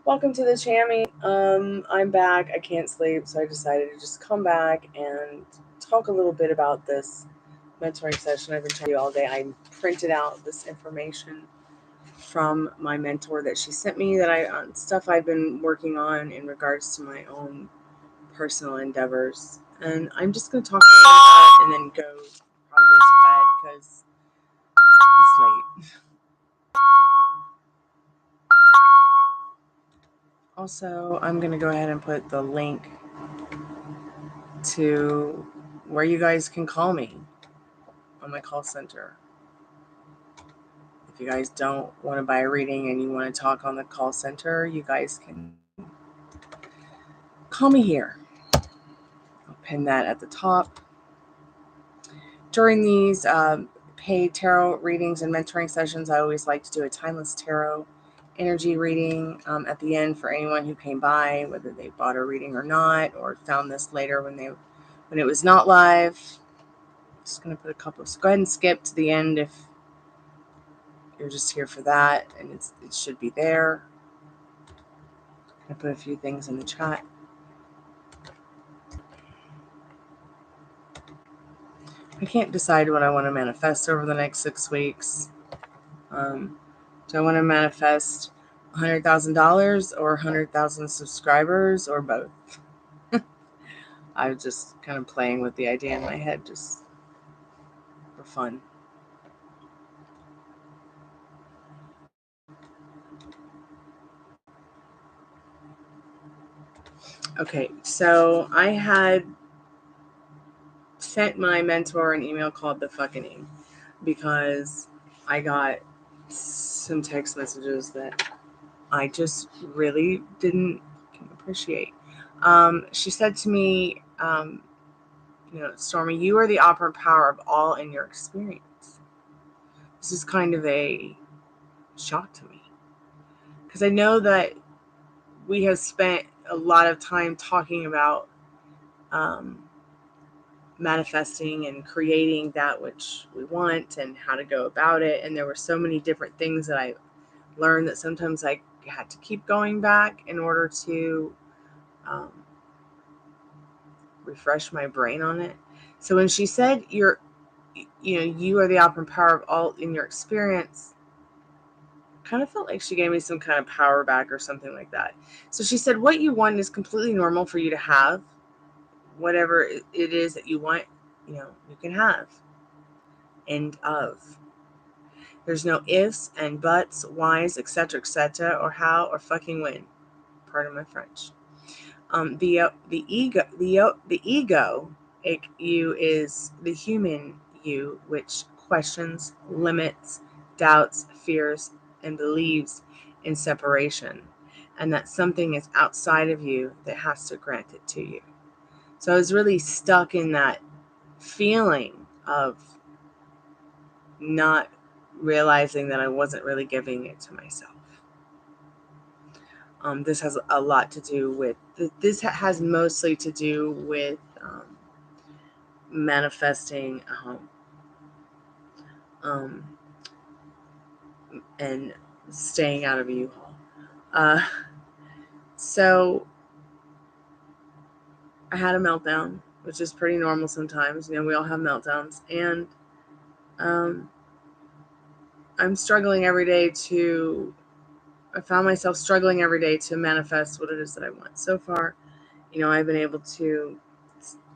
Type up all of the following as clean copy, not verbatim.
Welcome to the Chammy. I'm back. I can't sleep, so I decided to just come back and talk a little bit about this mentoring session I've been trying to do all day. I printed out this information from my mentor that she sent me that stuff I've been working on in regards to my own personal endeavors, and I'm just going to talk a little bit about it and then go probably to bed because it's late. Also, I'm going to go ahead and put the link to where you guys can call me on my call center. If you guys don't want to buy a reading and you want to talk on the call center, you guys can call me here. I'll pin that at the top. During these paid tarot readings and mentoring sessions, I always like to do a timeless tarot energy reading at the end for anyone who came by, whether they bought a reading or not, or found this later when it was not live. Just going to put a couple. So go ahead and skip to the end if you're just here for that, and it should be there. I'm going to put a few things in the chat. I can't decide what I want to manifest over the next 6 weeks. Do I want to manifest $100,000 or 100,000 subscribers or both? I was just kind of playing with the idea in my head just for fun. Okay, so I had sent my mentor an email called The Fucking because I got some text messages that I just really didn't appreciate. She said to me, Stormy, you are the operant power of all in your experience. This is kind of a shock to me because I know that we have spent a lot of time talking about manifesting and creating that which we want and how to go about it. And there were so many different things that I learned that sometimes I had to keep going back in order to refresh my brain on it. So when she said you are the operant power of all in your experience, kind of felt like she gave me some kind of power back or something like that. So she said, what you want is completely normal for you to have. Whatever it is that you want, you can have. End of. There's no ifs and buts, whys, etc., or how, or fucking when. Pardon my French. The ego, you is the human you, which questions, limits, doubts, fears, and believes in separation, and that something is outside of you that has to grant it to you. So I was really stuck in that feeling of not realizing that I wasn't really giving it to myself. This has a lot to do with, this has mostly to do with manifesting a home and staying out of a U-Haul. So I had a meltdown, which is pretty normal sometimes. We all have meltdowns. And I'm struggling every day I found myself struggling every day to manifest what it is that I want. So far, I've been able to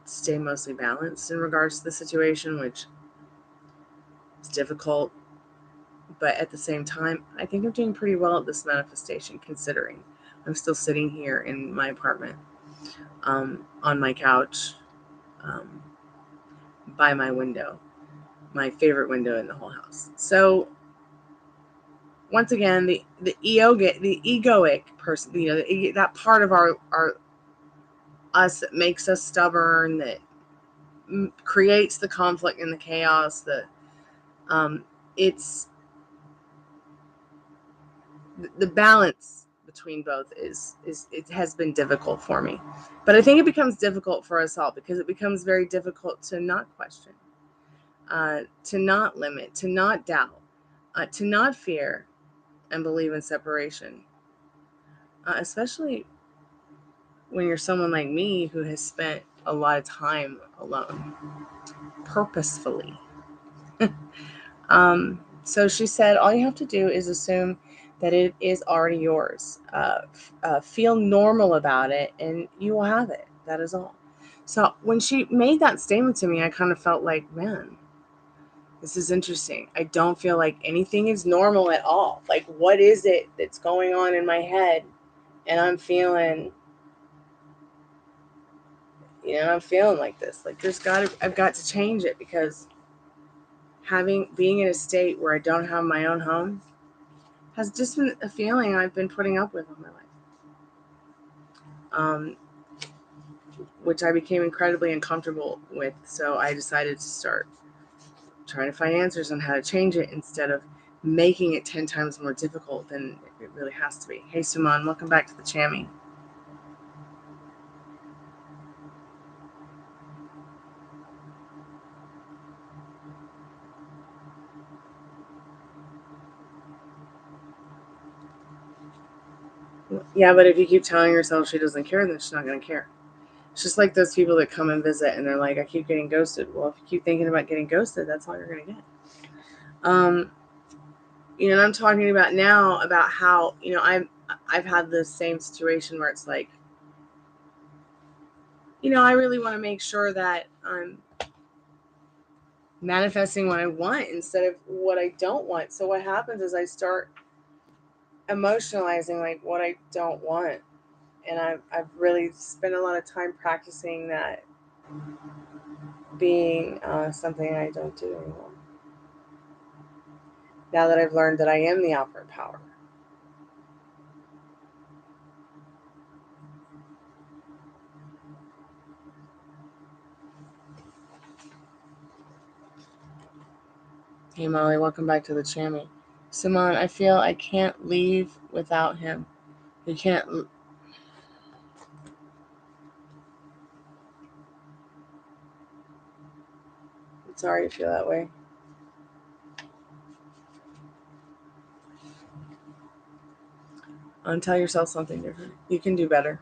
stay mostly balanced in regards to the situation, which is difficult. But at the same time, I think I'm doing pretty well at this manifestation, considering I'm still sitting here in my apartment, on my couch, um, by my window, my favorite window in the whole house. So once again, the egoic person, that part of our us that makes us stubborn, that creates the conflict and the chaos, it's the balance between both is it has been difficult for me. But I think it becomes difficult for us all because it becomes very difficult to not question, to not limit, to not doubt, to not fear and believe in separation. especially when you're someone like me who has spent a lot of time alone, purposefully. So she said, all you have to do is assume that it is already yours. Feel normal about it, and you will have it. That is all. So when she made that statement to me, I kind of felt like, man, this is interesting. I don't feel like anything is normal at all. Like, what is it that's going on in my head? And I'm feeling, I'm feeling like this. Like, I've got to change it, because being in a state where I don't have my own home has just been a feeling I've been putting up with all my life, which I became incredibly uncomfortable with. So I decided to start trying to find answers on how to change it, instead of making it 10 times more difficult than it really has to be. Hey, Suman, welcome back to the Chammy. Yeah, but if you keep telling yourself she doesn't care, then she's not going to care. It's just like those people that come and visit and they're like, I keep getting ghosted. Well, if you keep thinking about getting ghosted, that's all you're going to get. And I'm talking about now about how, I've had the same situation where it's like, I really want to make sure that I'm manifesting what I want instead of what I don't want. So what happens is I start emotionalizing like what I don't want. And I've really spent a lot of time practicing that being something I don't do anymore. Now that I've learned that I am the operant power. Hey Molly, welcome back to the channel. Simone, I feel I can't leave without him. You can't. Sorry you feel that way. Tell yourself something different. You can do better.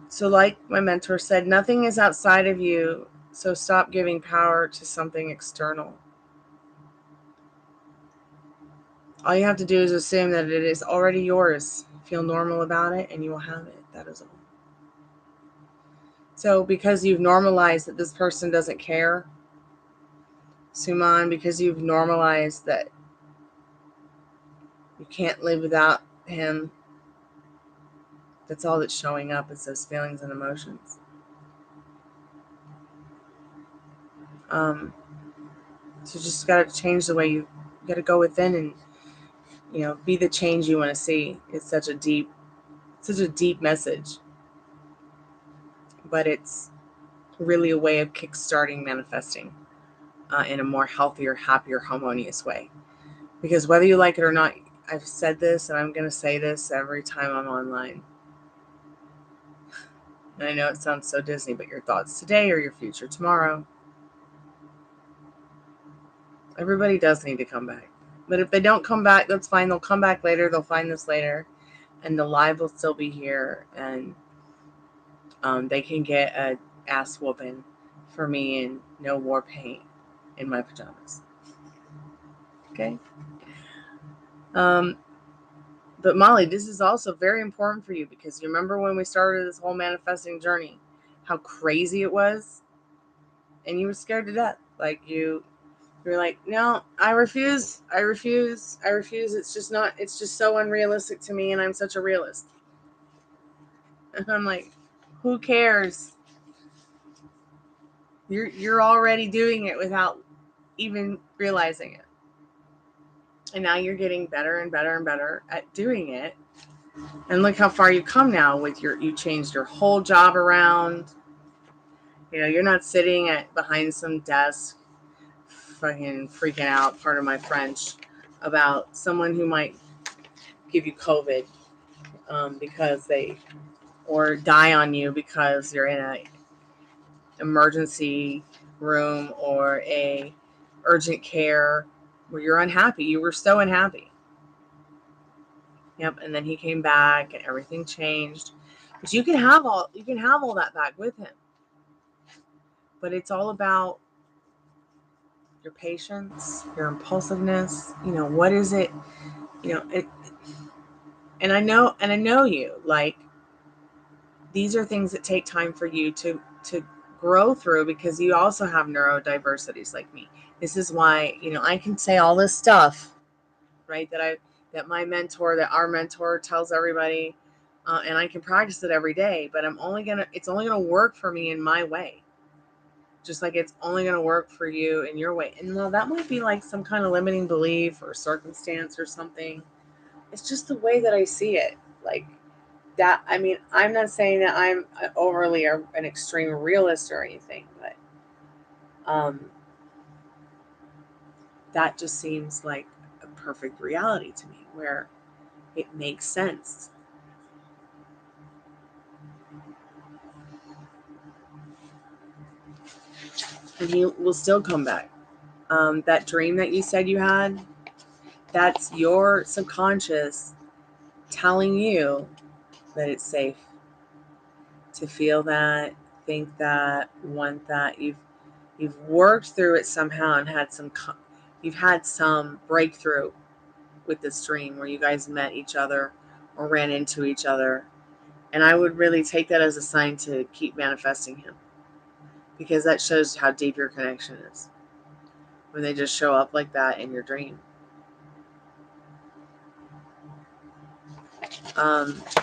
So, like my mentor said, nothing is outside of you, so stop giving power to something external. All you have to do is assume that it is already yours. Feel normal about it, and you will have it. That is all. So, because you've normalized that this person doesn't care, Suman, because you've normalized that you can't live without him, that's all that's showing up is those feelings and emotions. So just got to change the way you got to go within and be the change you want to see. It's such a deep message, but it's really a way of kickstarting manifesting in a more healthier, happier, harmonious way. Because whether you like it or not, I've said this and I'm going to say this every time I'm online. And I know it sounds so Disney, but your thoughts today are your future tomorrow. Everybody does need to come back. But if they don't come back, that's fine. They'll come back later. They'll find this later. And the live will still be here. And they can get a ass whooping for me and no war paint in my pajamas. Okay? But Molly, this is also very important for you, because you remember when we started this whole manifesting journey, how crazy it was? And you were scared to death. Like you were like, no, I refuse. It's just so unrealistic to me, and I'm such a realist. And I'm like, who cares? You're already doing it without even realizing it. And now you're getting better and better and better at doing it. And look how far you come now with you changed your whole job around. You're not sitting behind some desk fucking freaking out, pardon my French, about someone who might give you COVID because or die on you because you're in a emergency room or a urgent care where you're unhappy. You were so unhappy. Yep. And then he came back and everything changed. But you can have all that back with him. But it's all about your patience, your impulsiveness. What is it? It. And I know you. Like, these are things that take time for you to grow through, because you also have neurodiversities like me. This is why I can say all this stuff, right? That our mentor tells everybody, and I can practice it every day. But it's only gonna work for me in my way, just like it's only gonna work for you in your way. And that might be like some kind of limiting belief or circumstance or something. It's just the way that I see it. Like that. I mean, I'm not saying that I'm overly an extreme realist or anything, but that just seems like a perfect reality to me, where it makes sense. And he will still come back. That dream that you said you had, that's your subconscious telling you that it's safe to feel that, think that, want that. You've worked through it somehow and you've had some breakthrough with this dream where you guys met each other or ran into each other. And I would really take that as a sign to keep manifesting him, because that shows how deep your connection is when they just show up like that in your dream.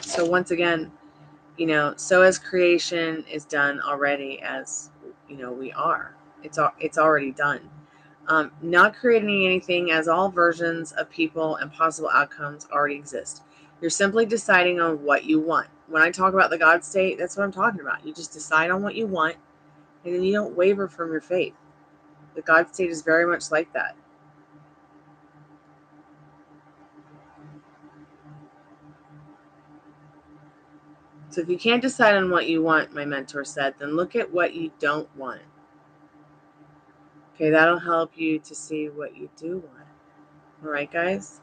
So once again, so as creation is done already, as we are, it's already done. Not creating anything, as all versions of people and possible outcomes already exist. You're simply deciding on what you want. When I talk about the God state, that's what I'm talking about. You just decide on what you want, and then you don't waver from your faith. The God state is very much like that. So if you can't decide on what you want, my mentor said, then look at what you don't want. Okay, that'll help you to see what you do want. All right, guys?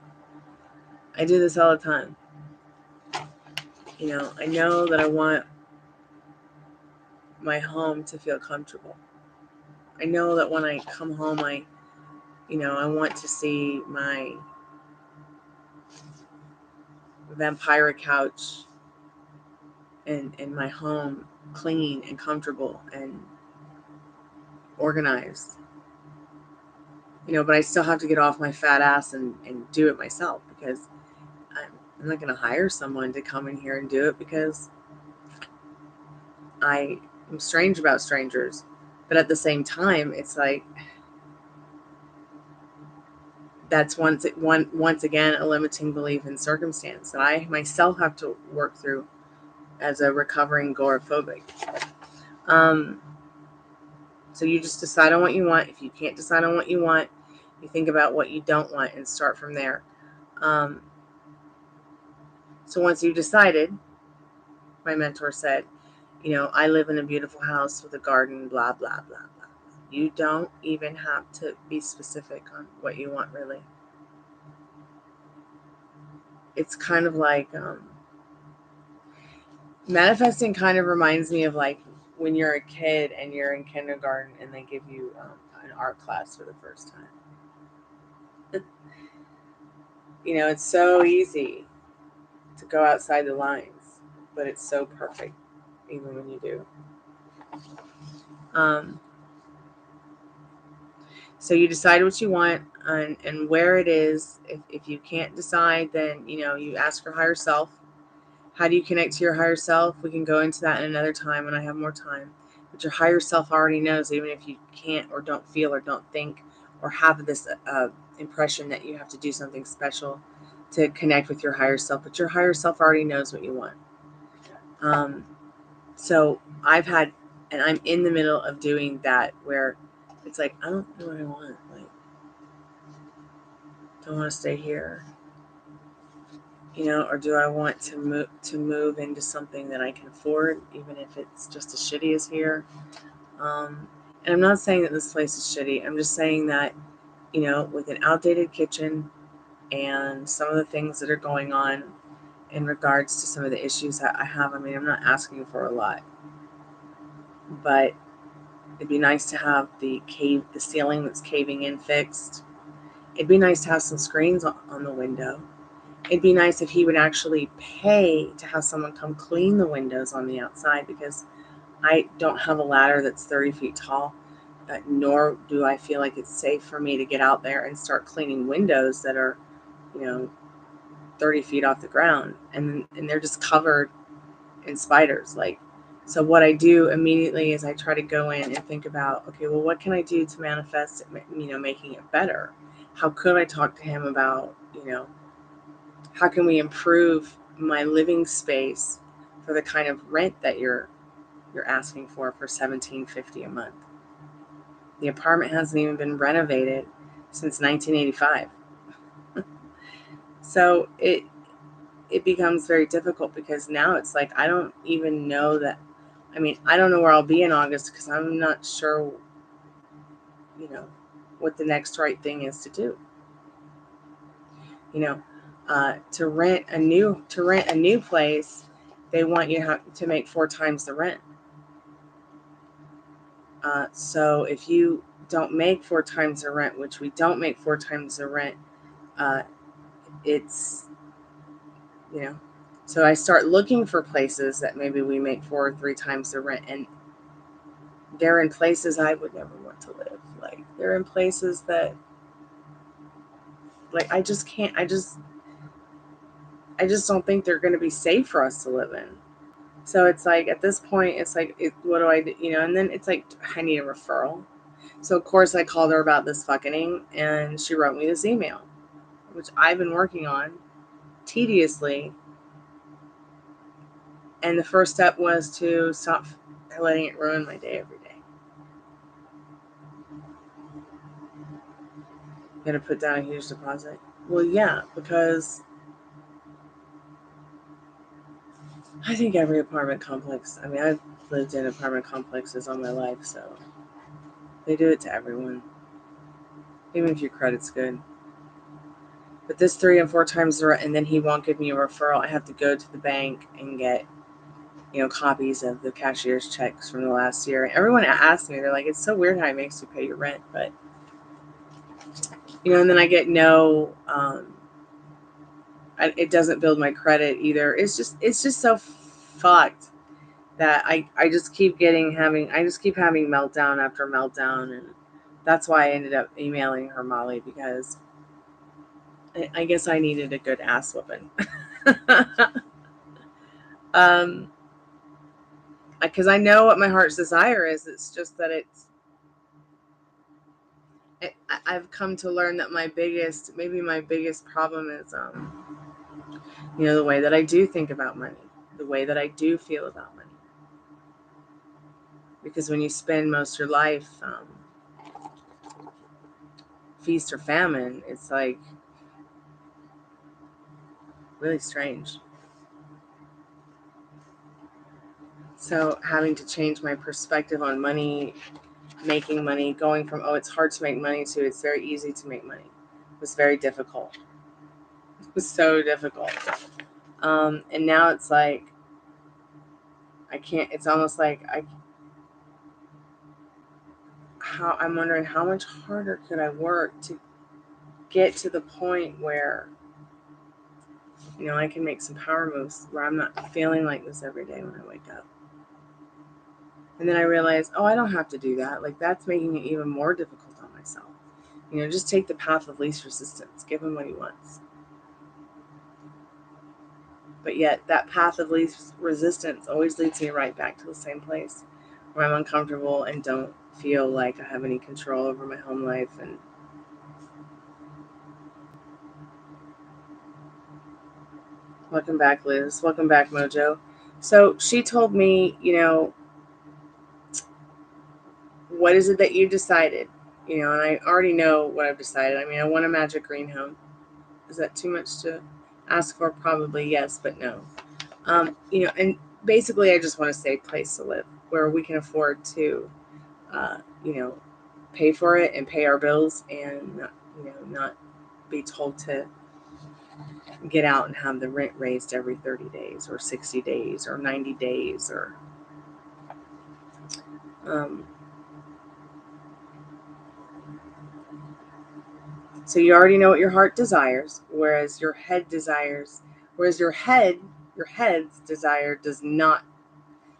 I do this all the time. I know that I want my home to feel comfortable. I know that when I come home, I want to see my vampire couch and my home clean and comfortable and organized. But I still have to get off my fat ass and do it myself, because I'm not going to hire someone to come in here and do it, because I am strange about strangers. But at the same time, it's like, that's once again a limiting belief in circumstance that I myself have to work through as a recovering agoraphobic. So you just decide on what you want. If you can't decide on what you want, you think about what you don't want and start from there. So once you've decided, my mentor said, I live in a beautiful house with a garden, blah, blah, blah, blah. You don't even have to be specific on what you want, really. It's kind of like, manifesting kind of reminds me of like when you're a kid and you're in kindergarten and they give you an art class for the first time. It's so easy to go outside the lines, but it's so perfect even when you do. So you decide what you want and where it is. If you can't decide, then you ask your higher self. How do you connect to your higher self? We can go into that in another time when I have more time. But your higher self already knows, even if you can't or don't feel or don't think or have this impression that you have to do something special to connect with your higher self. But your higher self already knows what you want. So I'm in the middle of doing that, where it's like, I don't know what I want. Like, do I want to stay here? Or do I want to move into something that I can afford, even if it's just as shitty as here? And I'm not saying that this place is shitty. I'm just saying that, with an outdated kitchen and some of the things that are going on in regards to some of the issues that I have. I mean, I'm not asking for a lot, but it'd be nice to have the ceiling that's caving in fixed. It'd be nice to have some screens on the window. It'd be nice if he would actually pay to have someone come clean the windows on the outside, because I don't have a ladder that's 30 feet tall, nor do I feel like it's safe for me to get out there and start cleaning windows that are, 30 feet off the ground, and they're just covered in spiders. So what I do immediately is I try to go in and think about, okay, well, what can I do to manifest it, making it better? How could I talk to him about, how can we improve my living space for the kind of rent that you're asking for $1,750 a month? The apartment hasn't even been renovated since 1985. So it becomes very difficult, because now it's like I don't even know that. I mean, I don't know where I'll be in August, because I'm not sure, what the next right thing is to do. To rent a new place, they want you to make 4 times the rent. So if you don't make 4 times the rent, which we don't make 4 times the rent, it's, so I start looking for places that maybe we make 4 or 3 times the rent, and they're in places I would never want to live. Like, they're in places that, like, I just don't think they're going to be safe for us to live in. So it's like, at this point, it's like, what do I do? And then it's like, I need a referral. So of course I called her about this fucking, and she wrote me this email, which I've been working on tediously. And the first step was to stop letting it ruin my day every day. Gonna put down a huge deposit. Well, yeah, because I think every apartment complex, I mean, I've lived in apartment complexes all my life, so they do it to everyone, even if your credit's good. But this 3 and 4 times the rent, and then he won't give me a referral. I have to go to the bank and get, copies of the cashier's checks from the last year. And everyone asks me, they're like, it's so weird how he makes you pay your rent. But, and then I get it doesn't build my credit either. It's just so fucked that I just keep having meltdown after meltdown. And that's why I ended up emailing her, Molly, because I guess I needed a good ass whooping. Because I know what my heart's desire is. It's just that I've come to learn that my biggest problem is, the way that I do think about money, the way that I do feel about money. Because when you spend most of your life, feast or famine, it's like really strange. So having to change my perspective on money, making money, going from, it's hard to make money, to it's very easy to make money, was very difficult. It was so difficult. And now it's like, I can't, it's almost like I'm wondering how much harder could I work to get to the point where, I can make some power moves, where I'm not feeling like this every day when I wake up. And then I realized, I don't have to do that. Like, that's making it even more difficult on myself. Just take the path of least resistance. Give him what he wants. But yet, that path of least resistance always leads me right back to the same place, where I'm uncomfortable and don't feel like I have any control over my home life. And welcome back, Liz. Welcome back, Mojo. So she told me, what is it that you decided? And I already know what I've decided. I mean, I want a magic green home. Is that too much to ask for? Probably yes, but no. And basically I just want a safe place to live, where we can afford to, pay for it and pay our bills, and not be told to get out and have the rent raised every 30 days or 60 days or 90 days or so you already know what your heart desires, whereas your head's desire does not.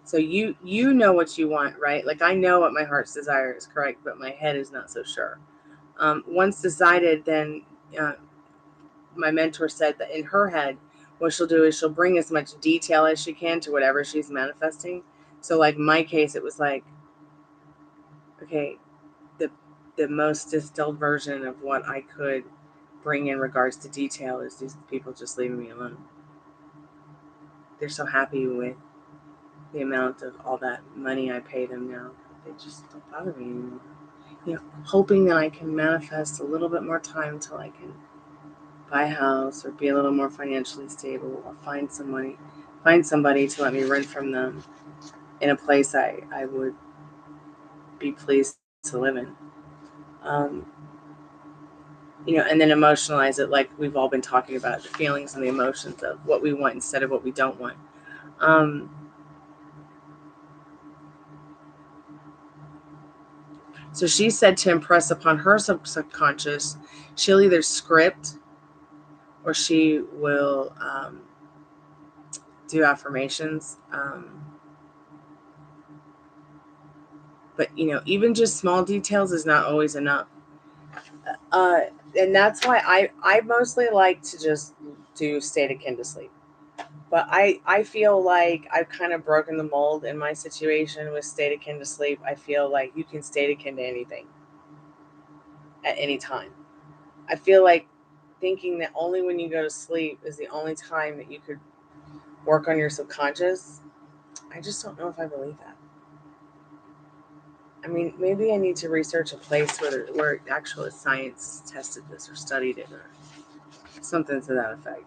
So you know what you want, right? Like I know what my heart's desire is, correct, but my head is not so sure. Once decided, then my mentor said that in her head, what she'll do is she'll bring as much detail as she can to whatever she's manifesting. So like my case, it was like, okay, the most distilled version of what I could bring in regards to detail is these people just leaving me alone. They're so happy with the amount of all that money I pay them now. They just don't bother me anymore. Hoping that I can manifest a little bit more time until I can buy a house or be a little more financially stable or find somebody to let me rent from them in a place I would be pleased to live in. And then emotionalize it like we've all been talking about, the feelings and the emotions of what we want instead of what we don't want. So she said to impress upon her subconscious, she'll either script or she will do affirmations. But, even just small details is not always enough. And that's why I mostly like to just do state akin to sleep. But I feel like I've kind of broken the mold in my situation with state akin to sleep. I feel like you can state akin to anything at any time. I feel like thinking that only when you go to sleep is the only time that you could work on your subconscious. I just don't know if I believe that. I mean, maybe I need to research a place where actual science tested this or studied it or something to that effect.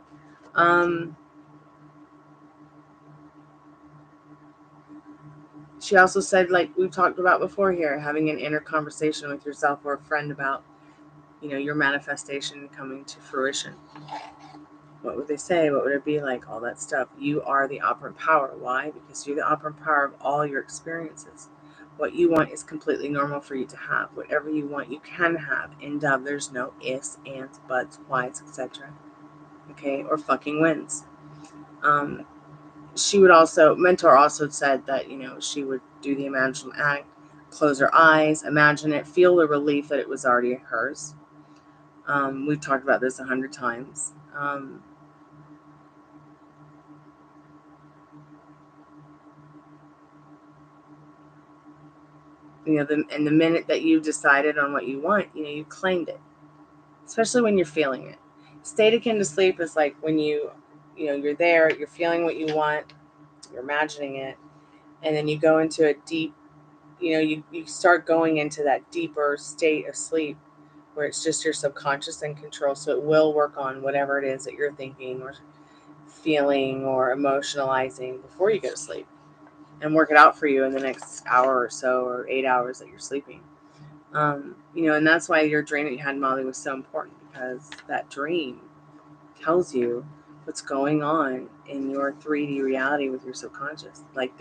She also said, like we've talked about before here, having an inner conversation with yourself or a friend about, your manifestation coming to fruition. What would they say? What would it be like? All that stuff. You are the operant power. Why? Because you're the operant power of all your experiences. What you want is completely normal for you to have. Whatever you want, you can have. In Dove, there's no ifs, ands, buts, whys, etc. Okay? Or fucking wins. Mentor also said that, she would do the imaginal act, close her eyes, imagine it, feel the relief that it was already hers. We've talked about this 100 times. And the minute that you decided on what you want, you claimed it, especially when you're feeling it. State akin to sleep is like when you're there, you're feeling what you want, you're imagining it, and then you go into a deep, you start going into that deeper state of sleep where it's just your subconscious in control. So it will work on whatever it is that you're thinking or feeling or emotionalizing before you go to sleep and work it out for you in the next hour or so or 8 hours that you're sleeping. And that's why your dream that you had, Molly, was so important, because that dream tells you what's going on in your 3D reality with your subconscious. Like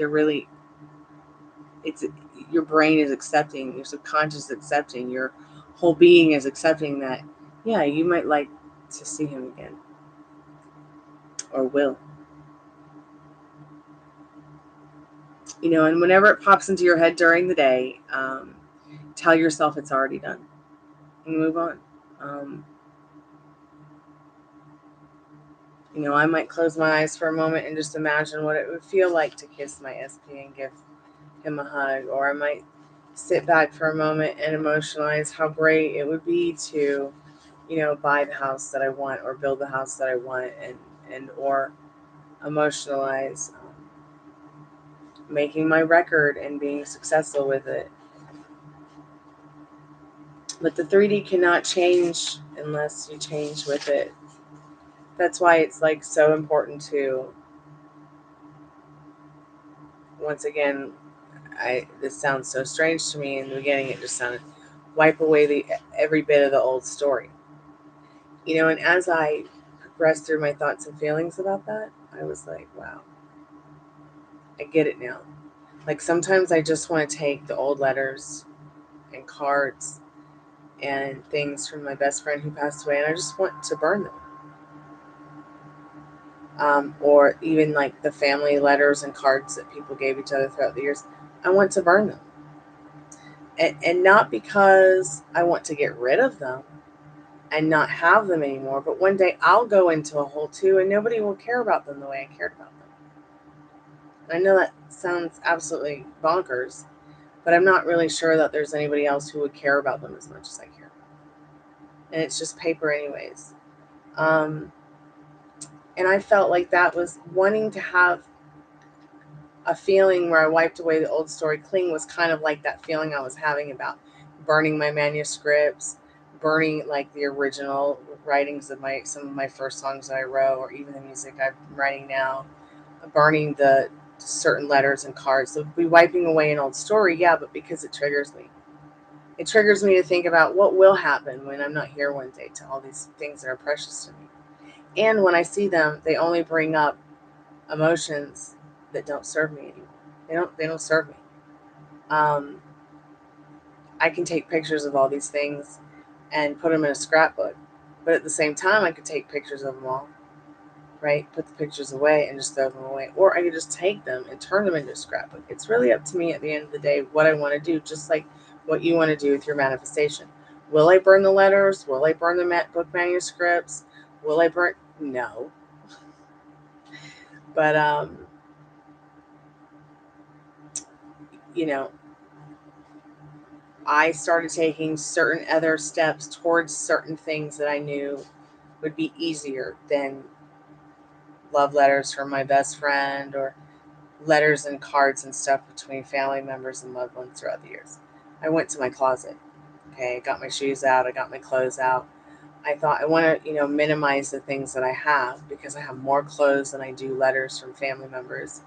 it's your brain is accepting, your subconscious is accepting, your whole being is accepting that, yeah, you might like to see him again or will. And whenever it pops into your head during the day, tell yourself it's already done and move on. I might close my eyes for a moment and just imagine what it would feel like to kiss my SP and give him a hug. Or I might sit back for a moment and emotionalize how great it would be to, buy the house that I want or build the house that I want, or emotionalize making my record and being successful with it. But the 3D cannot change unless you change with it. That's why it's like so important to, once again, this sounds so strange to me in the beginning. It just sounded, wipe away every bit of the old story. And as I progressed through my thoughts and feelings about that, I was like, wow, I get it now. Like sometimes I just want to take the old letters and cards and things from my best friend who passed away, and I just want to burn them. Or even like the family letters and cards that people gave each other throughout the years. I want to burn them. And not because I want to get rid of them and not have them anymore, but one day I'll go into a hole too and nobody will care about them the way I cared about them. I know that sounds absolutely bonkers, but I'm not really sure that there's anybody else who would care about them as much as I care. And it's just paper anyways. And I felt like that was wanting to have a feeling where I wiped away the old story clean was kind of like that feeling I was having about burning my manuscripts, burning like the original writings of some of my first songs that I wrote, or even the music I'm writing now, burning the certain letters and cards. So be wiping away an old story, yeah, but because it triggers me. It triggers me to think about what will happen when I'm not here one day to all these things that are precious to me. And when I see them, they only bring up emotions that don't serve me anymore. They don't serve me. I can take pictures of all these things and put them in a scrapbook, but at the same time, I could take pictures of them all, right? Put the pictures away and just throw them away, or I could just take them and turn them into a scrapbook. It's really up to me at the end of the day what I want to do, just like what you want to do with your manifestation. Will I burn the letters? Will I burn the book manuscripts? Will I burn? No, but you know, I started taking certain other steps towards certain things that I knew would be easier than love letters from my best friend or letters and cards and stuff between family members and loved ones throughout the years. I went to my closet. Okay, I got my shoes out, I got my clothes out. I thought I want to, minimize the things that I have because I have more clothes than I do letters from family members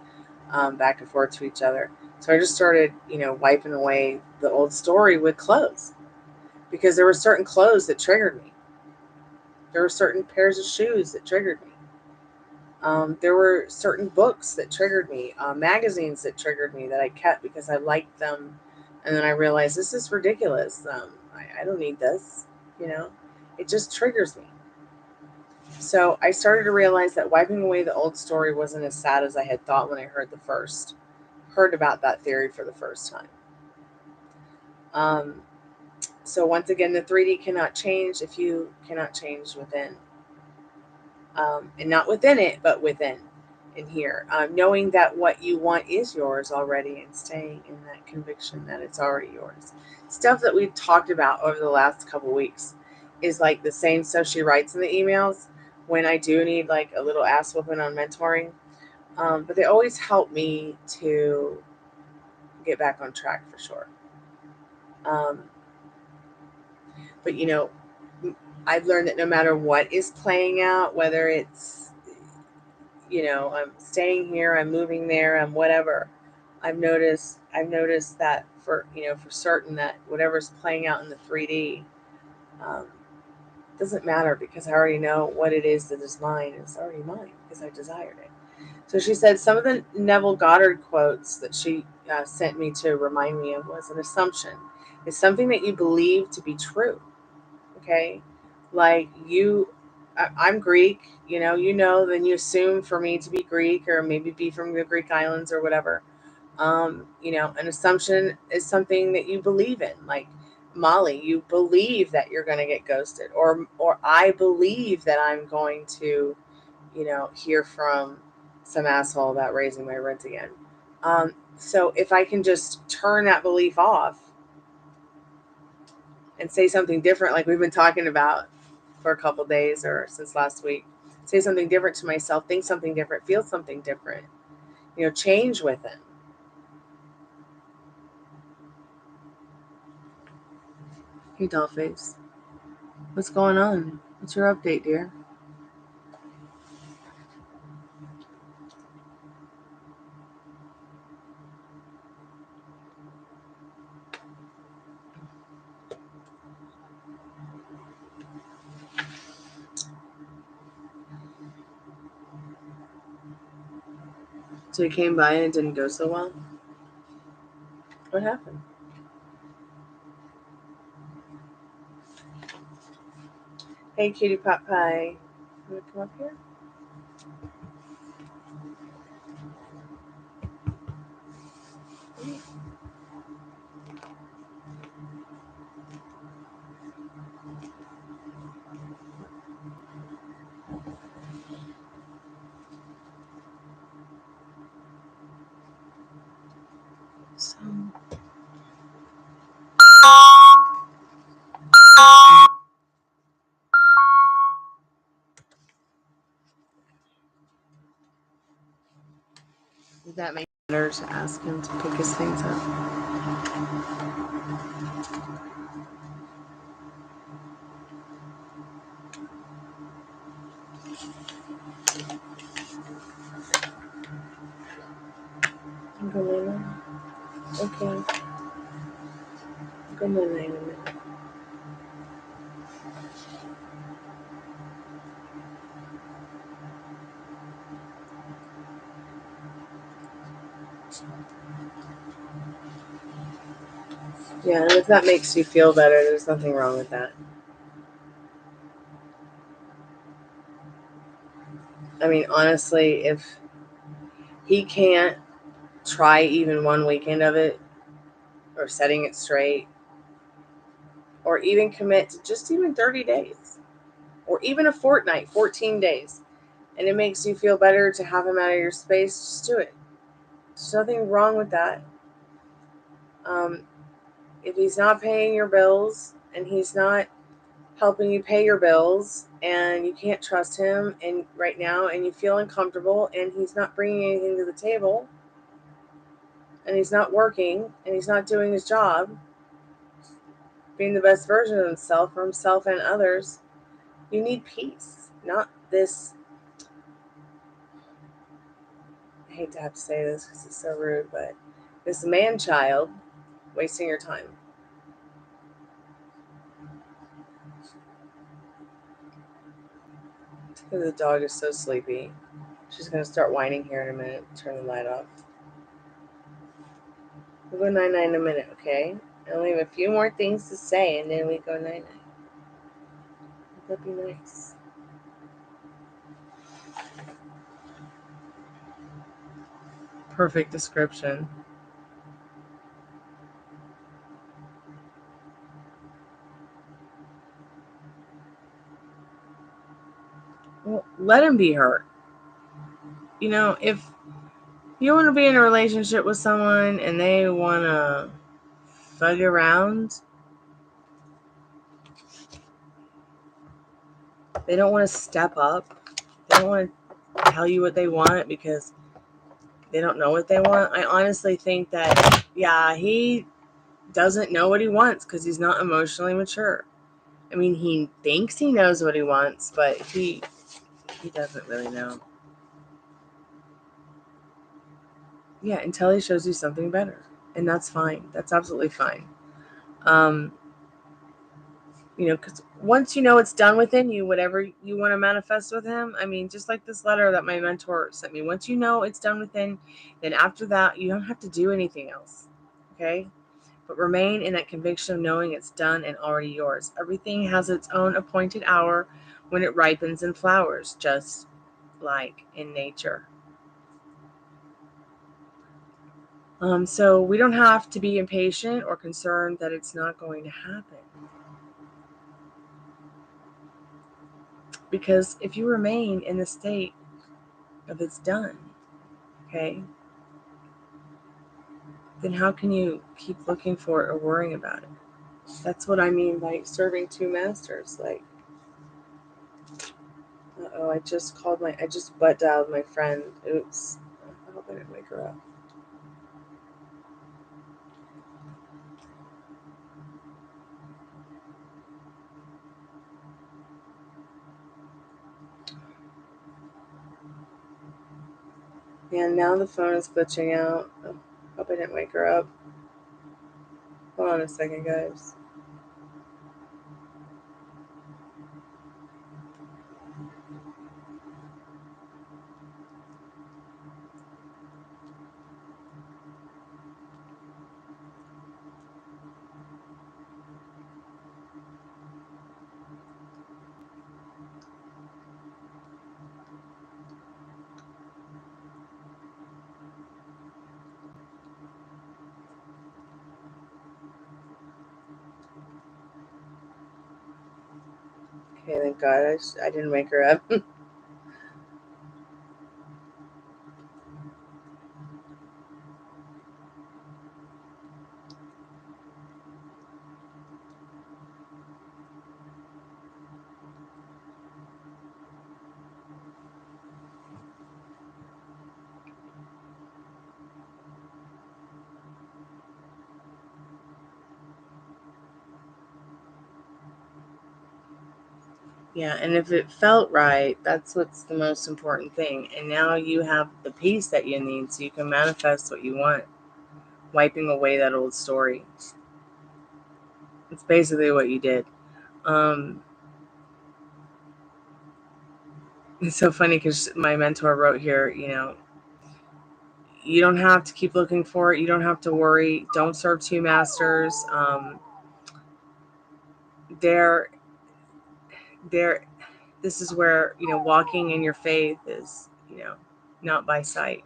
back and forth to each other. So I just started, wiping away the old story with clothes because there were certain clothes that triggered me. There were certain pairs of shoes that triggered me. There were certain books that triggered me, magazines that triggered me that I kept because I liked them. And then I realized this is ridiculous. I don't need this, you know, it just triggers me. So I started to realize that wiping away the old story wasn't as sad as I had thought when I heard about that theory for the first time. So once again, the 3D cannot change if you cannot change within. And not within it, but within in here. Knowing that what you want is yours already and staying in that conviction that it's already yours. Stuff that we've talked about over the last couple weeks is like the same stuff she writes in the emails when I do need like a little ass whooping on mentoring. But they always help me to get back on track for sure. But I've learned that no matter what is playing out, whether it's I'm staying here, I'm moving there, I'm whatever. I've noticed that for certain that whatever's playing out in the 3D doesn't matter because I already know what it is that is mine. It's already mine because I desired it. So she said some of the Neville Goddard quotes that she sent me to remind me of was an assumption is something that you believe to be true. Okay, like I'm Greek, then you assume for me to be Greek or maybe be from the Greek islands or whatever. An assumption is something that you believe in. Like Molly, you believe that you're going to get ghosted, or I believe that I'm going to, hear from some asshole about raising my rent again. So if I can just turn that belief off and say something different, like we've been talking about for a couple days or since last week, say something different to myself, think something different, feel something different, change with it. Hey, Dollface. What's going on? What's your update, dear? So he came by and it didn't go so well? What happened? Hey, cutie pot pie. You want to come up here? So... Did that make it better to ask him to pick his things up? Okay. Good night. Yeah, and if that makes you feel better, there's nothing wrong with that. I mean, honestly, if he can't try even one weekend of it, or setting it straight, or even commit to just even 30 days, or even a fortnight, 14 days, and it makes you feel better to have him out of your space, just do it. There's nothing wrong with that. If he's not paying your bills and he's not helping you pay your bills and you can't trust him and right now and you feel uncomfortable and he's not bringing anything to the table and he's not working and he's not doing his job, being the best version of himself for himself and others, you need peace, not this. I hate to have to say this because it's so rude, but this man child wasting your time. The dog is so sleepy. She's going to start whining here in a minute. Turn the light off. We'll go 9-9 in a minute, okay? I only have a few more things to say, and then we go 9-9. That'd be nice. Perfect description. Well, let him be hurt. You know, if you want to be in a relationship with someone and they want to fug around, they don't want to step up, they don't want to tell you what they want because they don't know what they want. I honestly think that, yeah, he doesn't know what he wants because he's not emotionally mature. I mean, he thinks he knows what he wants, but he doesn't really know. Yeah, until he shows you something better. And that's fine. That's absolutely fine. Because once you know it's done within you, whatever you want to manifest with him, I mean, just like this letter that my mentor sent me, once you know it's done within, then after that, you don't have to do anything else. Okay? But remain in that conviction of knowing it's done and already yours. Everything has its own appointed hour when it ripens and flowers, just like in nature. So we don't have to be impatient or concerned that it's not going to happen. Because if you remain in the state of it's done, okay, then how can you keep looking for it or worrying about it? That's what I mean by serving two masters. Like, I just butt dialed my friend. Oops. I hope I didn't wake her up. And now the phone is glitching out. Oh, hope I didn't wake her up. Hold on a second, guys. Okay, thank God I didn't wake her up. Yeah, and if it felt right, that's what's the most important thing. And now you have the peace that you need so you can manifest what you want, wiping away that old story. It's basically what you did. It's so funny because my mentor wrote here, you don't have to keep looking for it. You don't have to worry. Don't serve two masters. They're this is where walking in your faith is not by sight.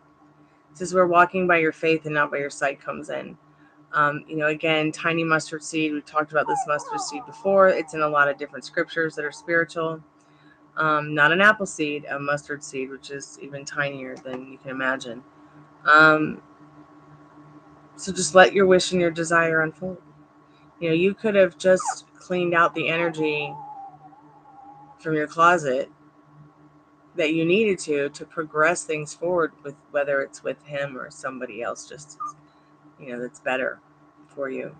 This is where walking by your faith and not by your sight comes in. Again, tiny mustard seed, we've talked about this mustard seed before. It's in a lot of different scriptures that are spiritual. Not an apple seed, a mustard seed, which is even tinier than you can imagine. So just let your wish and your desire unfold. You could have just cleaned out the energy from your closet that you needed to progress things forward, with whether it's with him or somebody else, just that's better for you.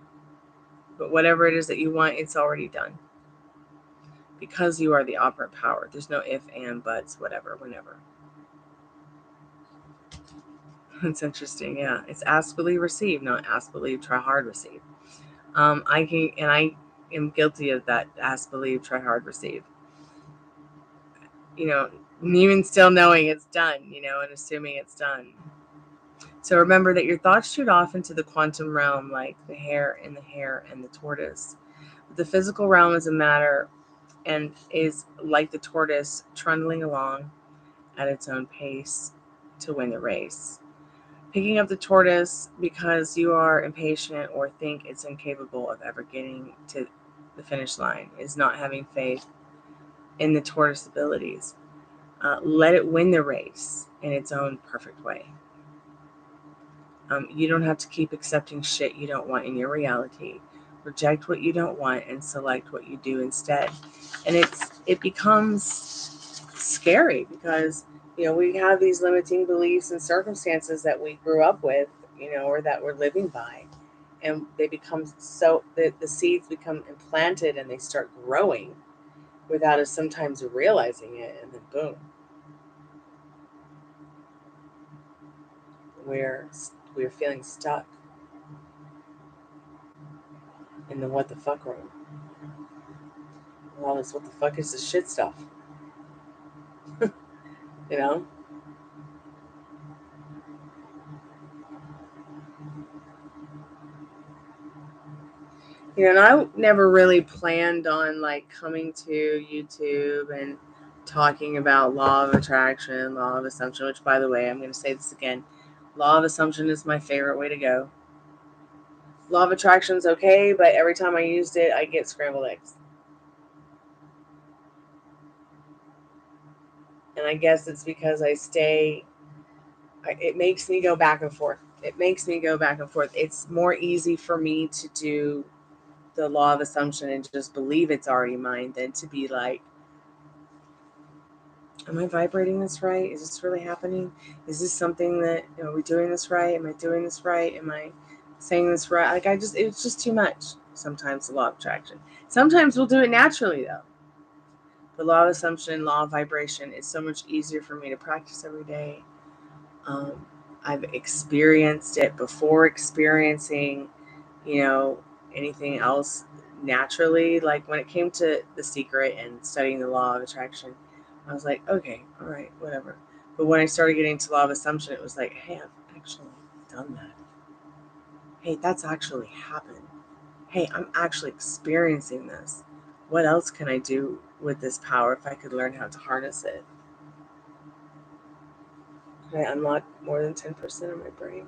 But whatever it is that you want, it's already done, because you are the operant power. There's no if, and, buts, whatever, whenever. It's interesting. Yeah, it's ask, believe, receive, not ask, believe, try hard, receive. I am guilty of that. Ask, believe, try hard, receive. Even still knowing it's done, and assuming it's done. So remember that your thoughts shoot off into the quantum realm like the hare and the tortoise. The physical realm is a matter and is like the tortoise trundling along at its own pace to win the race. Picking up the tortoise because you are impatient or think it's incapable of ever getting to the finish line is not having faith in the tortoise abilities. Let it win the race in its own perfect way. You don't have to keep accepting shit you don't want in your reality. Reject what you don't want and select what you do instead. And it becomes scary because we have these limiting beliefs and circumstances that we grew up with, or that we're living by, and they become the seeds become implanted and they start growing without us sometimes realizing it, and then boom, we're feeling stuck in the what the fuck room. All this what the fuck is this shit stuff, you know? And I never really planned on like coming to YouTube and talking about law of attraction, law of assumption, which by the way, I'm going to say this again. Law of assumption is my favorite way to go. Law of attraction's okay, but every time I used it, I get scrambled eggs. And I guess it's because it makes me go back and forth. It makes me go back and forth. It's more easy for me to do the law of assumption and just believe it's already mine than to be like, am I vibrating this right? Is this really happening? Is this something that, are we doing this right? Am I doing this right? Am I saying this right? Like it's just too much sometimes, the law of attraction. Sometimes we'll do it naturally though. The law of assumption, law of vibration is so much easier for me to practice every day. Um, I've experienced it before experiencing, anything else naturally. Like when it came to The Secret and studying the law of attraction, I was like, okay, all right, whatever. But when I started getting to law of assumption, it was like, hey, I've actually done that. Hey, that's actually happened. Hey, I'm actually experiencing this. What else can I do with this power if I could learn how to harness it? Could I unlock more than 10% of my brain?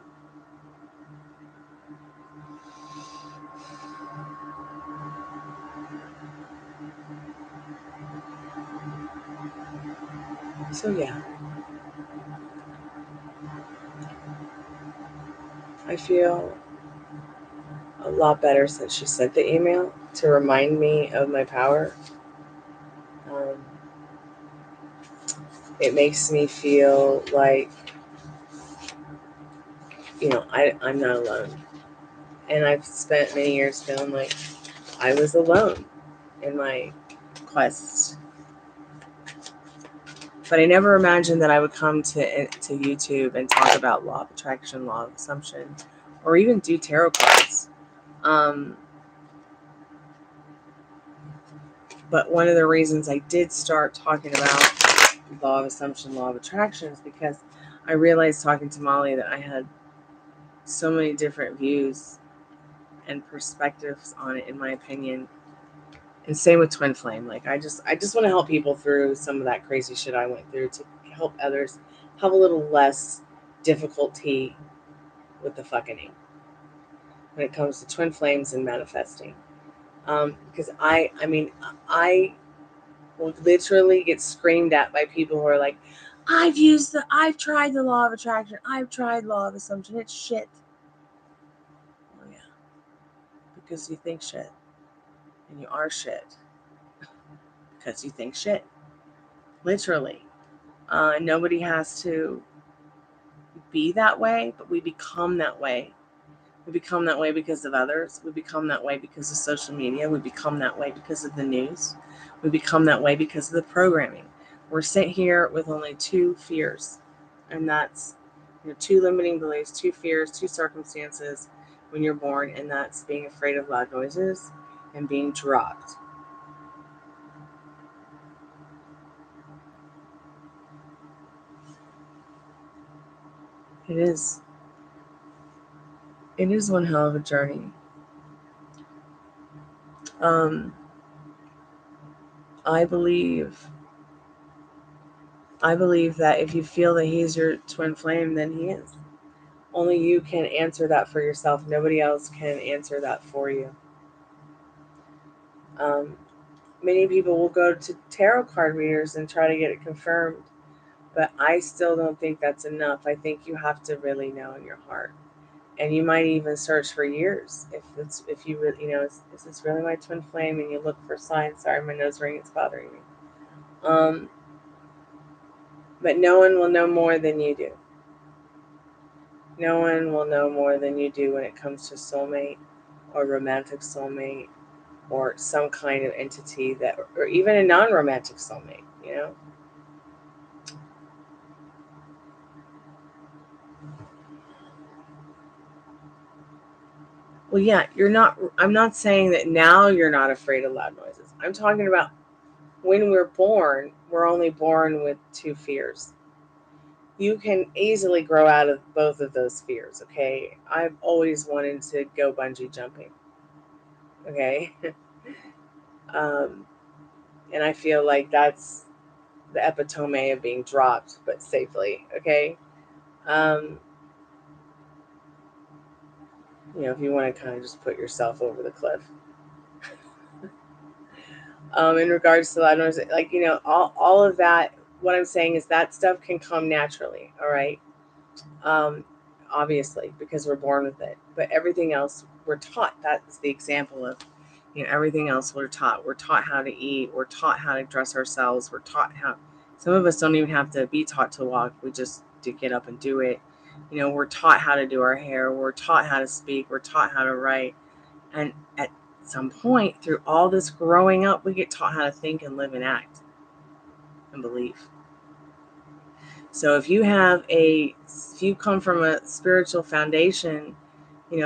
So yeah, I feel a lot better since she sent the email to remind me of my power. Um, it makes me feel like, I'm not alone. And I've spent many years feeling like I was alone in my quest. But I never imagined that I would come to YouTube and talk about law of attraction, law of assumption, or even do tarot cards. But one of the reasons I did start talking about law of assumption, law of attraction is because I realized talking to Molly that I had so many different views and perspectives on it, in my opinion. And same with Twin Flame. Like I just want to help people through some of that crazy shit I went through to help others have a little less difficulty with the fucking when it comes to twin flames and manifesting. Because I will literally get screamed at by people who are like, I've tried the law of attraction, I've tried law of assumption, it's shit. Oh yeah, because you think shit, and you are shit because you think shit. Literally, nobody has to be that way, but we become that way. We become that way because of others. We become that way because of social media. We become that way because of the news. We become that way because of the programming. We're sent here with only two fears, and that's two limiting beliefs, two fears, two circumstances when you're born, and that's being afraid of loud noises and being dropped. It is. It is one hell of a journey. Um, I believe that if you feel that he's your twin flame, then he is. Only you can answer that for yourself. Nobody else can answer that for you. Um, Many people will go to tarot card readers and try to get it confirmed, but I still don't think that's enough. I think you have to really know in your heart, and you might even search for years if you really is this really my twin flame? And you look for signs. Sorry, my nose ring is bothering me. Um, but no one will know more than you do. No one will know more than you do when it comes to soulmate or romantic soulmate or some kind of entity that, or even a non-romantic soulmate. Well, yeah, I'm not saying that now you're not afraid of loud noises. I'm talking about when we're born, we're only born with two fears. You can easily grow out of both of those fears, okay? I've always wanted to go bungee jumping, okay? um, and I feel like that's the epitome of being dropped, but safely, okay? Um, if you want to kind of just put yourself over the cliff. In regards to loud noise, like, all of that, what I'm saying is that stuff can come naturally, all right? Um, Obviously, because we're born with it. But everything else, we're taught. That's the example of, everything else we're taught. We're taught how to eat. We're taught how to dress ourselves. We're taught how, some of us don't even have to be taught to walk. We just do get up and do it. We're taught how to do our hair. We're taught how to speak. We're taught how to write. And at some point through all this growing up, we get taught how to think and live and act and believe. So if you come from a spiritual foundation,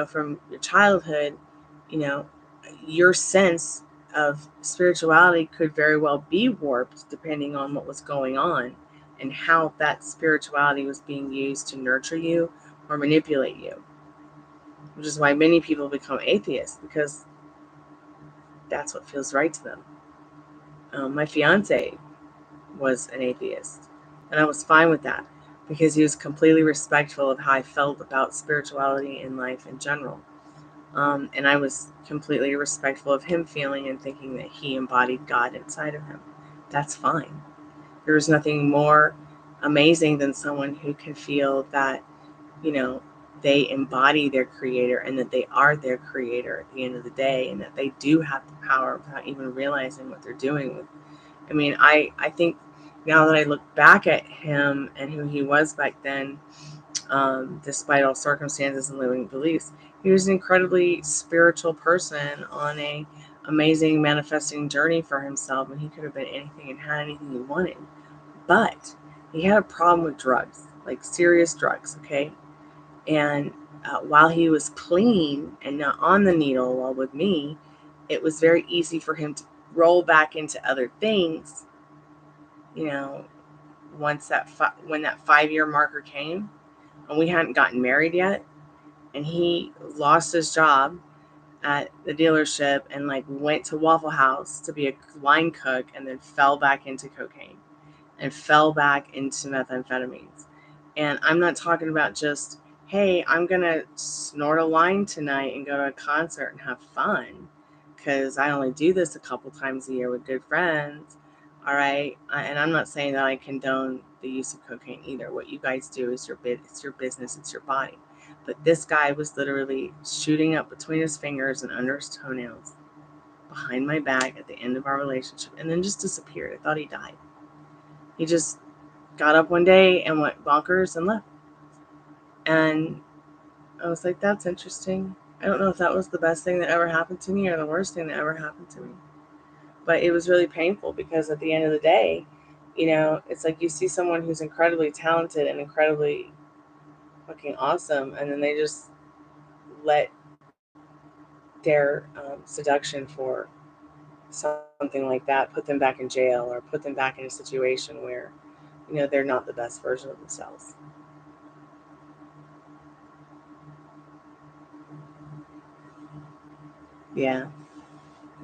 from your childhood, you know, your sense of spirituality could very well be warped depending on what was going on and how that spirituality was being used to nurture you or manipulate you. Which is why many people become atheists, because that's what feels right to them. My fiance was an atheist, and I was fine with that because he was completely respectful of how I felt about spirituality in life in general. And I was completely respectful of him feeling and thinking that he embodied God inside of him. That's fine. There was nothing more amazing than someone who can feel that, they embody their creator and that they are their creator at the end of the day, and that they do have the power without even realizing what they're doing with. I think now that I look back at him and who he was back then, despite all circumstances and limiting beliefs, he was an incredibly spiritual person on a amazing manifesting journey for himself, and he could have been anything and had anything he wanted. But he had a problem with drugs, like serious drugs, okay? And while he was clean and not on the needle while with me, it was very easy for him to roll back into other things, you know, when that 5-year marker came, and we hadn't gotten married yet, and he lost his job at the dealership and like went to Waffle House to be a line cook, and then fell back into cocaine and fell back into methamphetamines. And I'm not talking about just, hey, I'm going to snort a line tonight and go to a concert and have fun, because I only do this a couple times a year with good friends. All right. And I'm not saying that I condone the use of cocaine either. What you guys do is it's your business, it's your body. But this guy was literally shooting up between his fingers and under his toenails behind my back at the end of our relationship, and then just disappeared. I thought he died. He just got up one day and went bonkers and left. And I was like, that's interesting. I don't know if that was the best thing that ever happened to me or the worst thing that ever happened to me. But it was really painful, because at the end of the day, it's like you see someone who's incredibly talented and incredibly fucking awesome, and then they just let their seduction for something like that put them back in jail, or put them back in a situation where, they're not the best version of themselves. Yeah.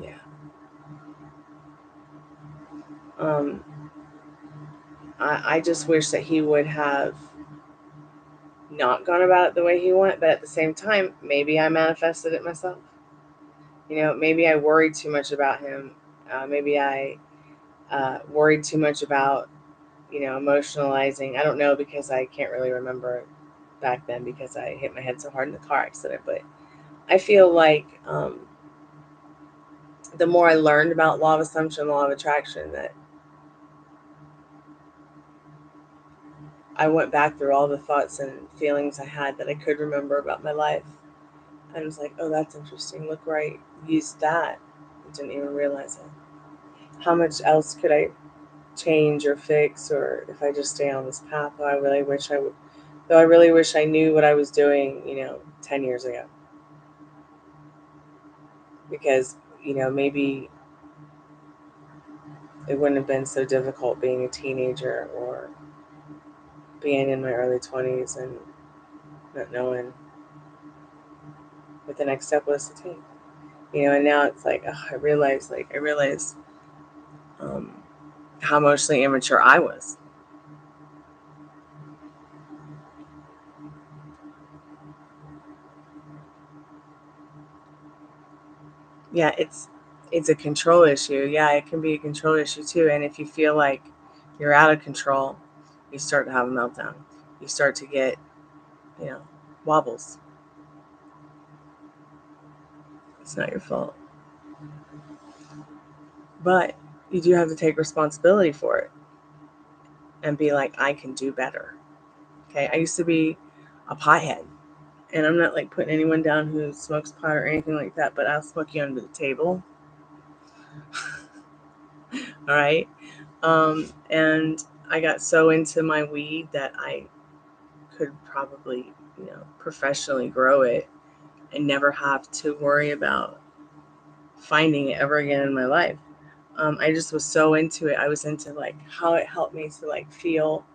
Yeah. Um, I just wish that he would have not gone about it the way he went, but at the same time, maybe I manifested it myself. Maybe I worried too much about him. Maybe I worried too much about, emotionalizing. I don't know, because I can't really remember back then, because I hit my head so hard in the car accident. But I feel like the more I learned about law of assumption, law of attraction, that I went back through all the thoughts and feelings I had that I could remember about my life. I was like, oh, that's interesting. Look where I used that. I didn't even realize it. How much else could I change or fix, or if I just stay on this path? Though I really wish I would. Though I really wish I knew what I was doing, 10 years ago. Because, maybe it wouldn't have been so difficult being a teenager, or being in my early 20s and not knowing what the next step was to take. And now it's like, oh, I realize um, how emotionally immature I was. Yeah, it's a control issue. Yeah, it can be a control issue too. And if you feel like you're out of control, you start to have a meltdown. You start to get, you know, wobbles. It's not your fault. But you do have to take responsibility for it and be like, I can do better. Okay. I used to be a pothead. And I'm not like putting anyone down who smokes pot or anything like that, but I'll smoke you under the table. All right. And I got so into my weed that I could probably, professionally grow it and never have to worry about finding it ever again in my life. I just was so into it. I was into like how it helped me to like feel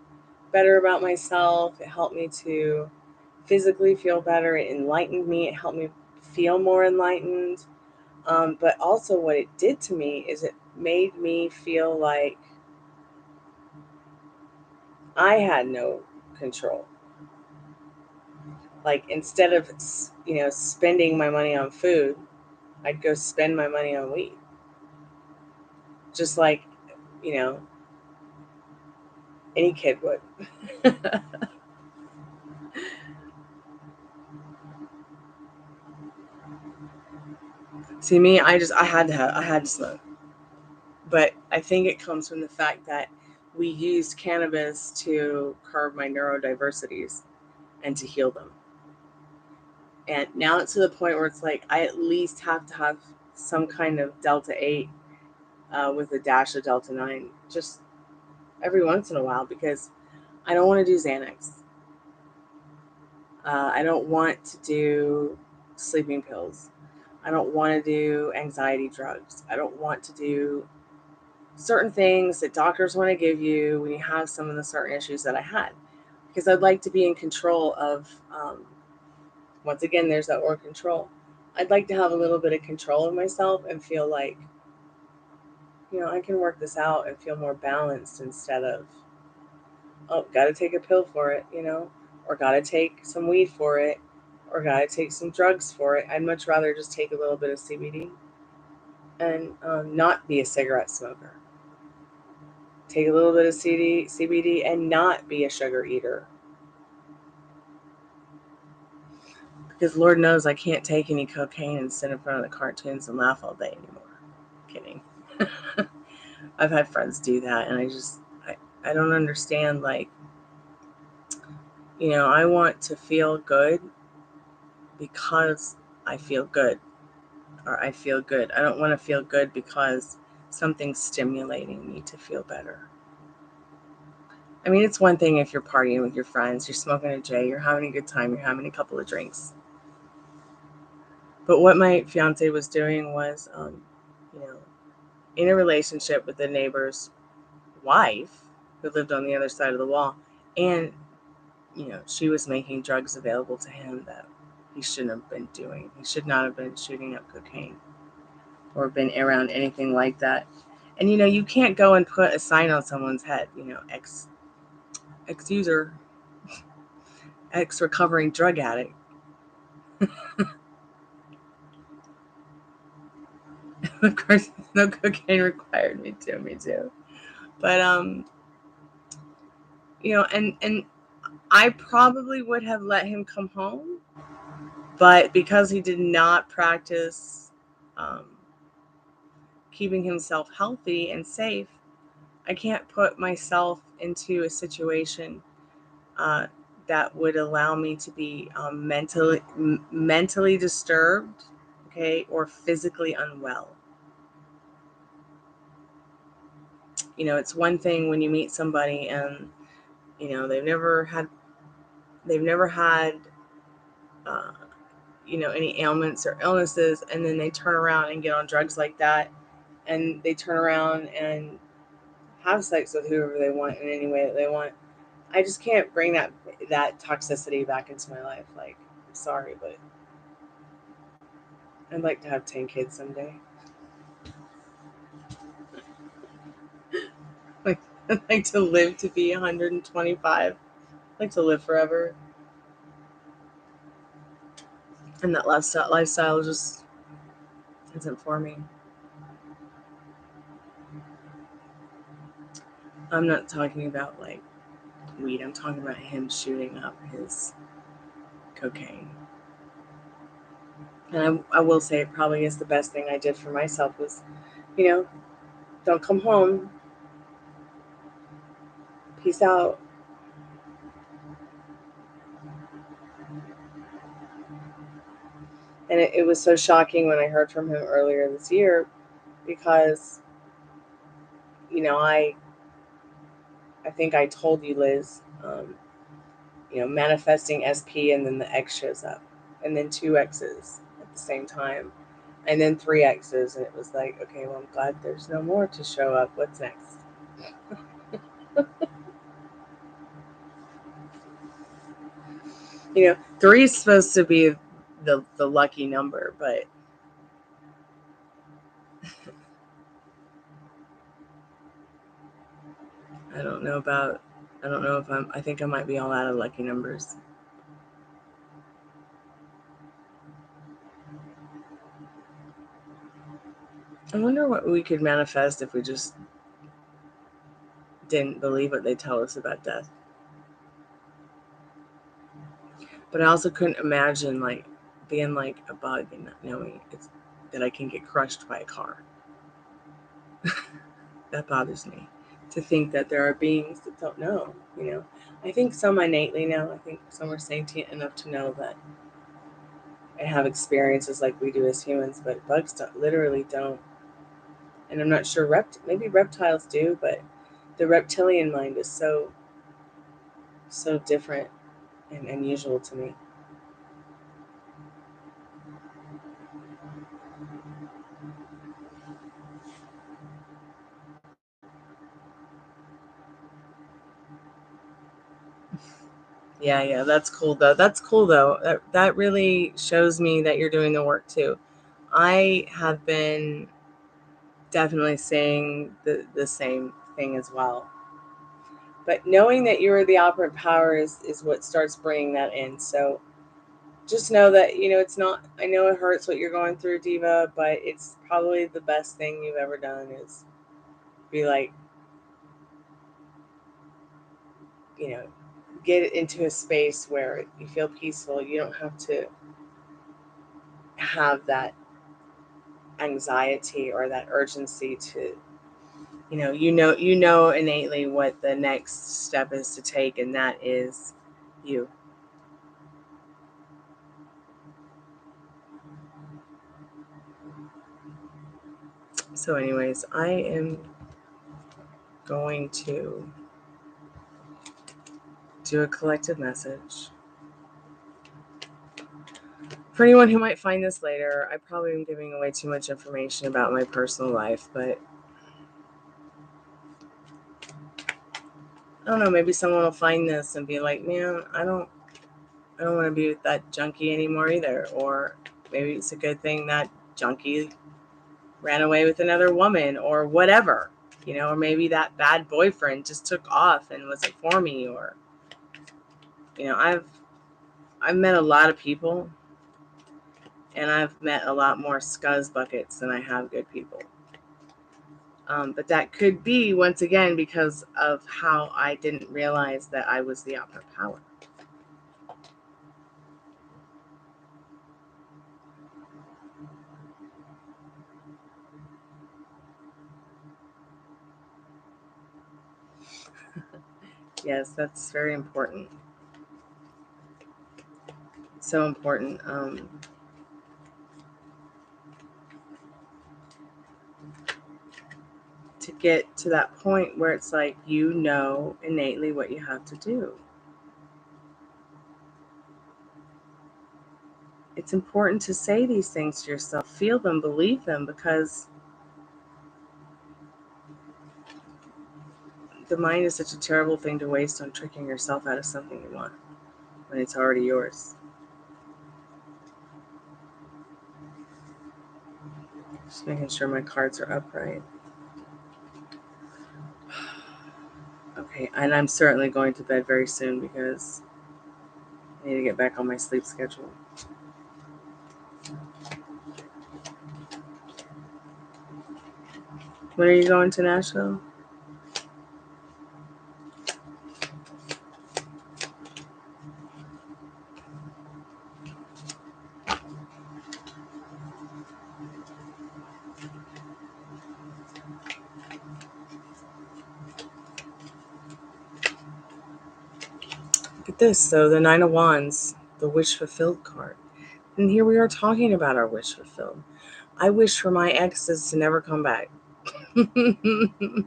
better about myself. It helped me to physically feel better. It enlightened me. It helped me feel more enlightened. But also, what it did to me is it made me feel like I had no control. Like instead of spending my money on food, I'd go spend my money on weed. Just like, you know, Any kid would. See me, I had to smoke. But I think it comes from the fact that we used cannabis to curb my neurodiversities and to heal them. And now it's to the point where it's like I at least have to have some kind of Delta 8 with a dash of Delta 9 just every once in a while, because I don't want to do Xanax. I don't want to do sleeping pills. I don't want to do anxiety drugs. I don't want to do certain things that doctors want to give you when you have some of the certain issues that I had, because I'd like to be in control of, once again, there's that word control. I'd like to have a little bit of control of myself and feel like, I can work this out and feel more balanced instead of, oh, got to take a pill for it, or got to take some weed for it, or got to take some drugs for it. I'd much rather just take a little bit of CBD and not be a cigarette smoker. Take a little bit of CBD and not be a sugar eater. Because Lord knows I can't take any cocaine and sit in front of the cartoons and laugh all day anymore. Kidding. I've had friends do that, and I don't understand. Like, I want to feel good because I feel good, or I feel good. I don't want to feel good because something's stimulating me to feel better. I mean, it's one thing if you're partying with your friends, you're smoking a J, you're having a good time, you're having a couple of drinks. But what my fiance was doing was, in a relationship with the neighbor's wife who lived on the other side of the wall. And, she was making drugs available to him that he shouldn't have been doing. He should not have been shooting up cocaine or been around anything like that. And, you can't go and put a sign on someone's head, ex-user, ex-recovering drug addict. Of course, no cocaine required. Me too. But, and I probably would have let him come home, but because he did not practice keeping himself healthy and safe, I can't put myself into a situation that would allow me to be mentally disturbed, okay, or physically unwell. It's one thing when you meet somebody and they've never had any ailments or illnesses, and then they turn around and get on drugs like that, and they turn around and have sex with whoever they want in any way that they want. I just can't bring that toxicity back into my life. Like, I'm sorry, but I'd like to have 10 kids someday. Like, I'd like to live to be 125. I'd like to live forever. And that lifestyle just isn't for me. I'm not talking about like weed. I'm talking about him shooting up his cocaine. And I will say it probably is the best thing I did for myself was, don't come home. Peace out. And it was so shocking when I heard from him earlier this year, because, I think I told you, Liz, manifesting SP, and then the X shows up, and then 2 X's at the same time, and then 3 X's. And it was like, okay, well, I'm glad there's no more to show up. What's next? 3 is supposed to be the lucky number, but I don't know if I think I might be all out of lucky numbers. I wonder what we could manifest if we just didn't believe what they tell us about death. But I also couldn't imagine like being like a bug and not knowing that I can get crushed by a car. That bothers me, to think that there are beings that don't know, I think some innately know. I think some are sentient enough to know that and have experiences like we do as humans, but bugs literally don't. And I'm not sure, maybe reptiles do, but the reptilian mind is so different and unusual to me. Yeah, that's cool though. That really shows me that you're doing the work too. I have been definitely saying the same thing as well. But knowing that you are the operant power is what starts bringing that in. So just know that, it's not, I know it hurts what you're going through, Diva, but it's probably the best thing you've ever done is be like, get into a space where you feel peaceful. You don't have to have that anxiety or that urgency to, you know innately what the next step is to take, and that is you. So anyways, I am going to do a collective message. For anyone who might find this later, I probably am giving away too much information about my personal life, but I don't know, maybe someone will find this and be like, man, I don't want to be with that junkie anymore either. Or maybe it's a good thing that junkie ran away with another woman or whatever, or maybe that bad boyfriend just took off and wasn't for me. Or, I've met a lot of people, and I've met a lot more scuzz buckets than I have good people. But that could be, once again, because of how I didn't realize that I was the operant power. Yes, that's very important. So important. To get to that point where it's like, innately what you have to do. It's important to say these things to yourself, feel them, believe them, because the mind is such a terrible thing to waste on tricking yourself out of something you want when it's already yours. Just making sure my cards are upright. Okay, and I'm certainly going to bed very soon because I need to get back on my sleep schedule. When are you going to Nashville? Look at this. So the Nine of Wands, the wish fulfilled card. And here we are talking about our wish fulfilled. I wish for my exes to never come back. In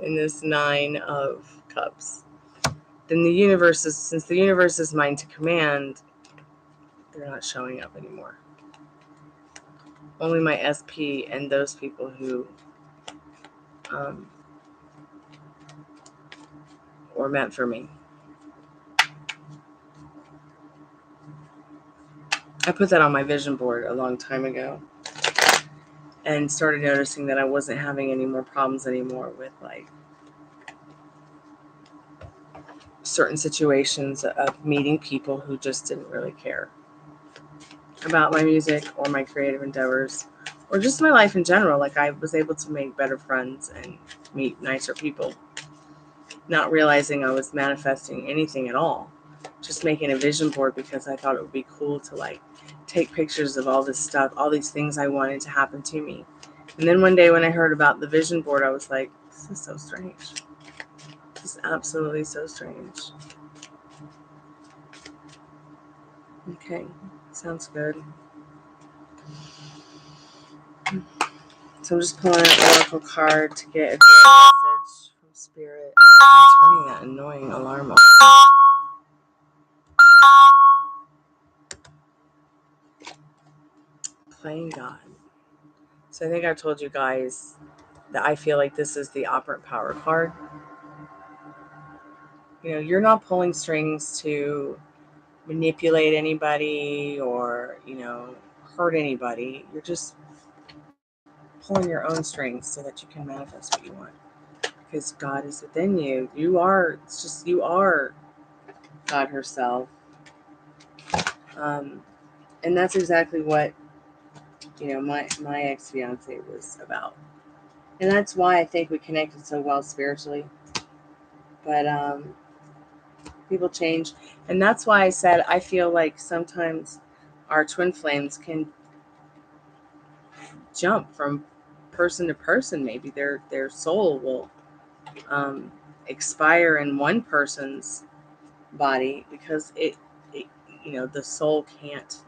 this Nine of Cups. Then since the universe is mine to command, they're not showing up anymore. Only my SP and those people who were meant for me. I put that on my vision board a long time ago and started noticing that I wasn't having any more problems anymore with like certain situations of meeting people who just didn't really care about my music or my creative endeavors or just my life in general. Like I was able to make better friends and meet nicer people, not realizing I was manifesting anything at all. Just making a vision board because I thought it would be cool to like take pictures of all this stuff, all these things I wanted to happen to me. And then one day when I heard about the vision board, I was like, this is so strange. This is absolutely so strange. Okay, sounds good. So I'm just pulling an oracle card to get a message from Spirit. I'm turning that annoying alarm off. Playing God. So I think I told you guys that I feel like this is the operant power card. You know, you're not pulling strings to manipulate anybody or, you know, hurt anybody. You're just pulling your own strings so that you can manifest what you want. Because God is within you. You are God herself. And that's exactly what, you know, my ex-fiance was about. And that's why I think we connected so well spiritually. But people change. And that's why I said I feel like sometimes our twin flames can jump from person to person. Maybe their soul will expire in one person's body because it you know, the soul can't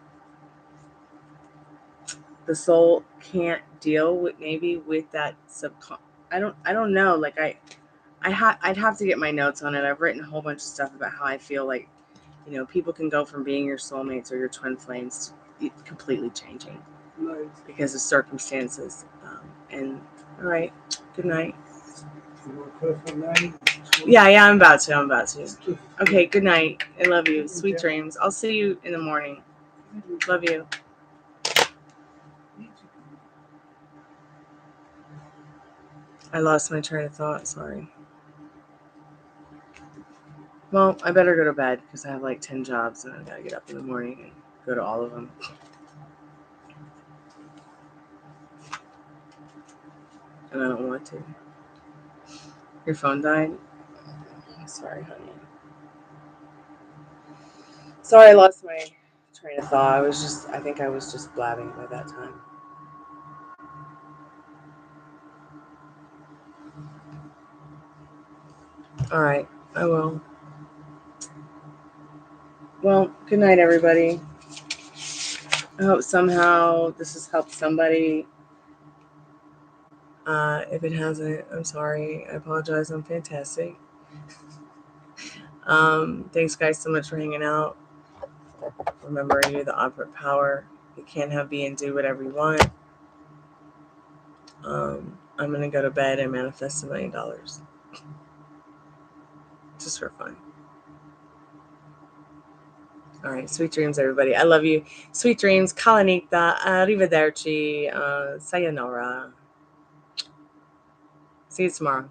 deal with maybe with that I don't know. Like I'd have to get my notes on it. I've written a whole bunch of stuff about how I feel like, you know, people can go from being your soulmates or your twin flames to completely changing because of circumstances. And all right, good night. Yeah, I'm about to. Okay, good night. I love you. Sweet dreams. I'll see you in the morning. Love you. I lost my train of thought. Sorry. Well, I better go to bed because I have like 10 jobs and I gotta get up in the morning and go to all of them. And I don't want to. Your phone died? Sorry, honey. Sorry, I lost my train of thought. I think I was just blabbing by that time. All right, I will. Well, good night, everybody. I hope somehow this has helped somebody. If it hasn't, I'm sorry. I apologize. I'm fantastic. Thanks, guys, so much for hanging out. Remember, you're the operant power. You can't have be and do whatever you want. I'm going to go to bed and manifest $1 million. Just for fun. All right. Sweet dreams, everybody. I love you. Sweet dreams. Kalanita. Arrivederci. Sayonara. See you tomorrow.